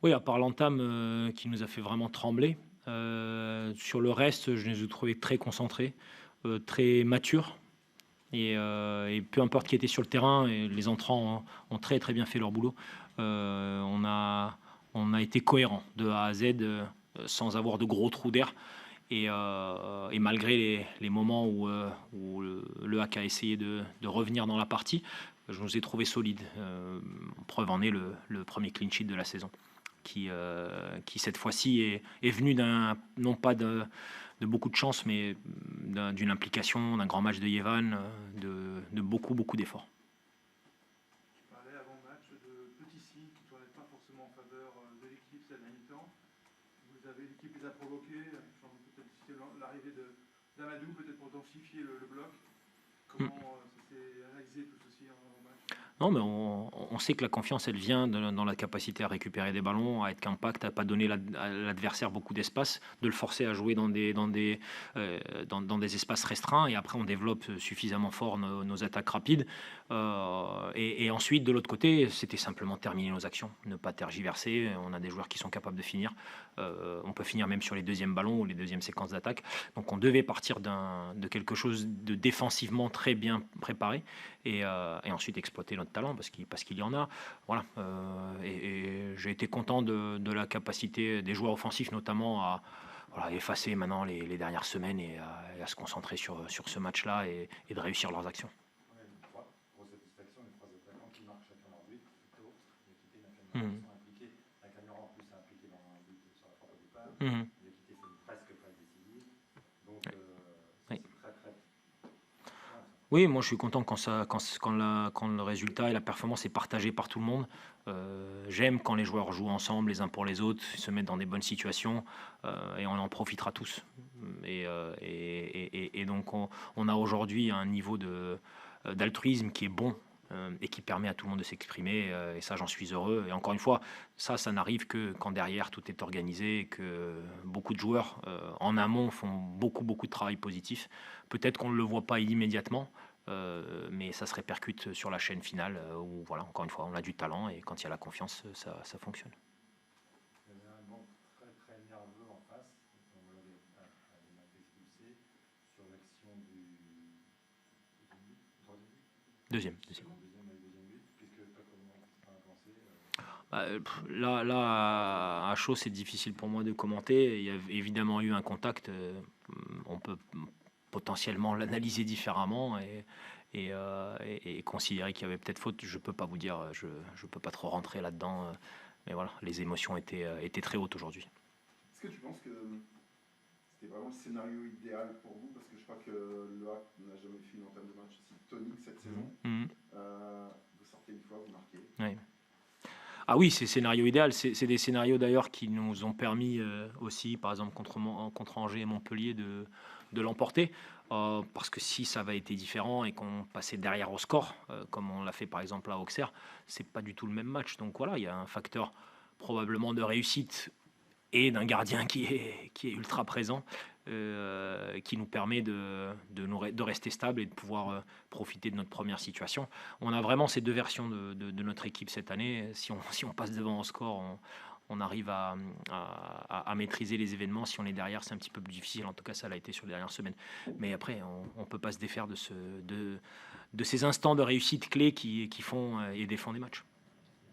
Oui, à part l'entame, qui nous a fait vraiment trembler, sur le reste, je les ai trouvés très concentrés, très matures et peu importe qui était sur le terrain et les entrants ont très, très bien fait leur boulot. On a été cohérents de A à Z, sans avoir de gros trous d'air et malgré les moments où le HAC a essayé de revenir dans la partie, je nous ai trouvés solides. Preuve en est le premier clean sheet de la saison qui cette fois-ci est venu non pas de beaucoup de chance, mais d'une implication, d'un grand match de Yevan, de beaucoup, beaucoup d'efforts. Tu parlais avant le match de petits signes qui ne tournaient pas forcément en faveur de l'équipe ces derniers temps. L'équipe les a provoqués, peut-être l'arrivée d'Amadou, peut-être pour densifier le bloc. Comment ça s'est analysé tout ceci en match? Non, mais on sait que la confiance, elle vient dans la capacité à récupérer des ballons, à être compact, à pas donner à l'adversaire beaucoup d'espace, de le forcer à jouer dans des espaces restreints. Et après, on développe suffisamment fort nos attaques rapides. Et ensuite, de l'autre côté, c'était simplement terminer nos actions, ne pas tergiverser. On a des joueurs qui sont capables de finir. On peut finir même sur les deuxièmes ballons ou les deuxièmes séquences d'attaque. Donc, on devait partir de quelque chose de défensivement très bien préparé et ensuite exploiter notre talent parce qu'il y en a. Voilà. Et j'ai été content de la capacité des joueurs offensifs, notamment à effacer maintenant les dernières semaines et à se concentrer sur ce match-là et de réussir leurs actions. Grosse satisfaction, les trois attaquants qui marquent chacun leur but, plutôt. L'équité et Nakamura sont impliqués. Nakamura en plus est impliqué dans un but sur la frappe au départ. L'équité fait une presque passe décisive. Donc c'est très très. Oui, moi je suis content quand le résultat et la performance est partagée par tout le monde. J'aime quand les joueurs jouent ensemble les uns pour les autres, se mettent dans des bonnes situations et on en profitera tous. Et donc on a aujourd'hui un niveau d'altruisme qui est bon et qui permet à tout le monde de s'exprimer et ça j'en suis heureux. Et encore une fois, ça n'arrive que quand derrière tout est organisé et que beaucoup de joueurs en amont font beaucoup beaucoup de travail positif. Peut-être qu'on ne le voit pas immédiatement, mais ça se répercute sur la chaîne finale où, voilà, encore une fois, on a du talent et quand il y a la confiance, ça fonctionne. Il y avait un banc très très nerveux en face, on l'avait expulsé sur l'action du Deuxième. Deuxième but. Qu'est-ce que tu as pensé Là, à chaud, c'est difficile pour moi de commenter. Il y a évidemment eu un contact. On peut potentiellement l'analyser différemment et considérer qu'il y avait peut-être faute. Je peux pas vous dire, je peux pas trop rentrer là-dedans. Mais voilà, les émotions étaient très hautes aujourd'hui. Est-ce que tu penses que c'était vraiment le scénario idéal pour vous? Parce que je crois que le HAC n'a jamais fait une entame de match aussi tonique cette saison. Vous sortez une fois, vous marquez. Oui. Ah oui, c'est scénario idéal. C'est des scénarios d'ailleurs qui nous ont permis aussi, par exemple contre Angers et Montpellier, de l'emporter. Parce que si ça avait été différent et qu'on passait derrière au score, comme on l'a fait par exemple à Auxerre, c'est pas du tout le même match. Donc voilà, il y a un facteur probablement de réussite et d'un gardien qui est ultra présent, qui nous permet de rester stable et de pouvoir profiter de notre première situation. On a vraiment ces deux versions de notre équipe cette année. Si on passe devant au score, on arrive à maîtriser les événements. Si on est derrière, c'est un petit peu plus difficile. En tout cas, ça l'a été sur les dernières semaines. Mais après, on ne peut pas se défaire de ces instants de réussite clés qui font et défendent des matchs.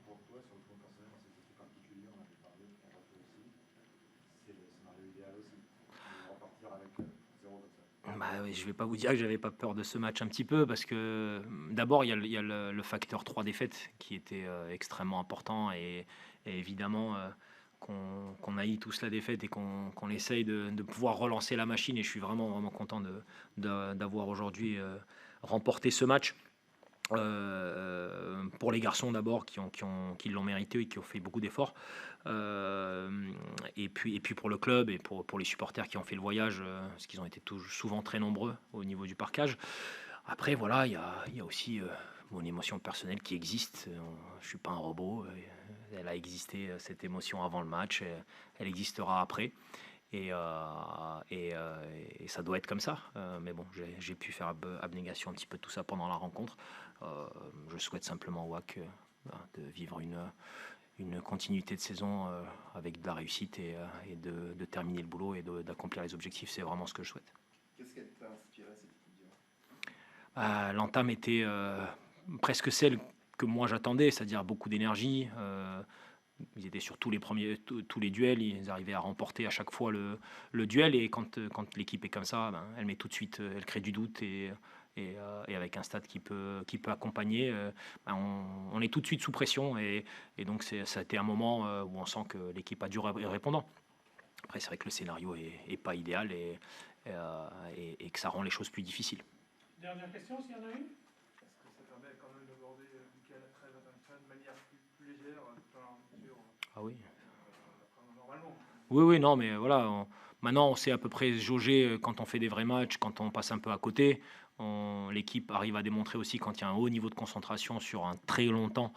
Pour toi, sur le plan personnel, dans cette équipe particulière, on avait parlé, on l'a fait aussi, c'est le scénario idéal aussi, de repartir avec 0 comme ça. Bah, oui, je vais pas vous dire que j'avais pas peur de ce match un petit peu parce que d'abord il y a le facteur 3 défaites qui était extrêmement important et évidemment qu'on haït tous la défaite et qu'on essaye de pouvoir relancer la machine et je suis vraiment vraiment content d'avoir aujourd'hui remporté ce match. Pour les garçons d'abord qui l'ont mérité et qui ont fait beaucoup d'efforts. Et puis pour le club et pour les supporters qui ont fait le voyage, parce qu'ils ont été souvent très nombreux au niveau du parquage. Après, voilà, il y a aussi mon émotion personnelle qui existe. Je suis pas un robot. Elle a existé, cette émotion avant le match. Elle existera après. Et ça doit être comme ça. Mais bon, j'ai pu faire abnégation un petit peu de tout ça pendant la rencontre. Je souhaite simplement au WAC de vivre une continuité de saison avec de la réussite et de terminer le boulot et d'accomplir les objectifs. C'est vraiment ce que je souhaite. Qu'est-ce qui t'a inspiré cette équipe? L'entame était presque celle que moi j'attendais, c'est-à-dire beaucoup d'énergie. Ils étaient sur tous les duels, ils arrivaient à remporter à chaque fois le duel. Et quand l'équipe est comme ça, elle met tout de suite, elle crée du doute et avec un stade qui peut accompagner, on est tout de suite sous pression. Et donc ça a été un moment où on sent que l'équipe a dû répondre. Après, c'est vrai que le scénario est pas idéal et que ça rend les choses plus difficiles. Dernière question, s'il y en a une. Est-ce que ça permet quand même d'aborder la trêve internationale de manière plus légère, dans la mesure Ah oui. normalement? Oui, non, mais voilà. Maintenant, on sait à peu près jauger quand on fait des vrais matchs, quand on passe un peu à côté. L'équipe arrive à démontrer aussi quand il y a un haut niveau de concentration sur un très long temps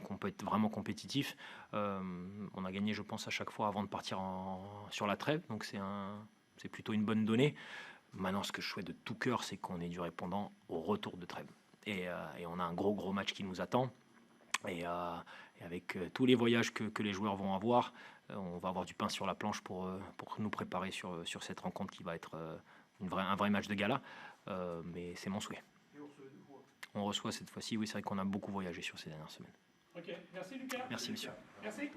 qu'on peut être vraiment compétitif. On a gagné, je pense, à chaque fois avant de partir sur la trêve, donc c'est plutôt une bonne donnée. Maintenant, ce que je souhaite de tout cœur, c'est qu'on ait du répondant au retour de trêve. Et on a un gros match qui nous attend. Et avec tous les voyages que les joueurs vont avoir, on va avoir du pain sur la planche pour nous préparer sur cette rencontre qui va être un vrai match de gala. Mais c'est mon souhait. Et on recevait 2 fois. On reçoit cette fois-ci, oui, c'est vrai qu'on a beaucoup voyagé sur ces dernières semaines. Ok, merci Lucas. Merci, monsieur. Merci.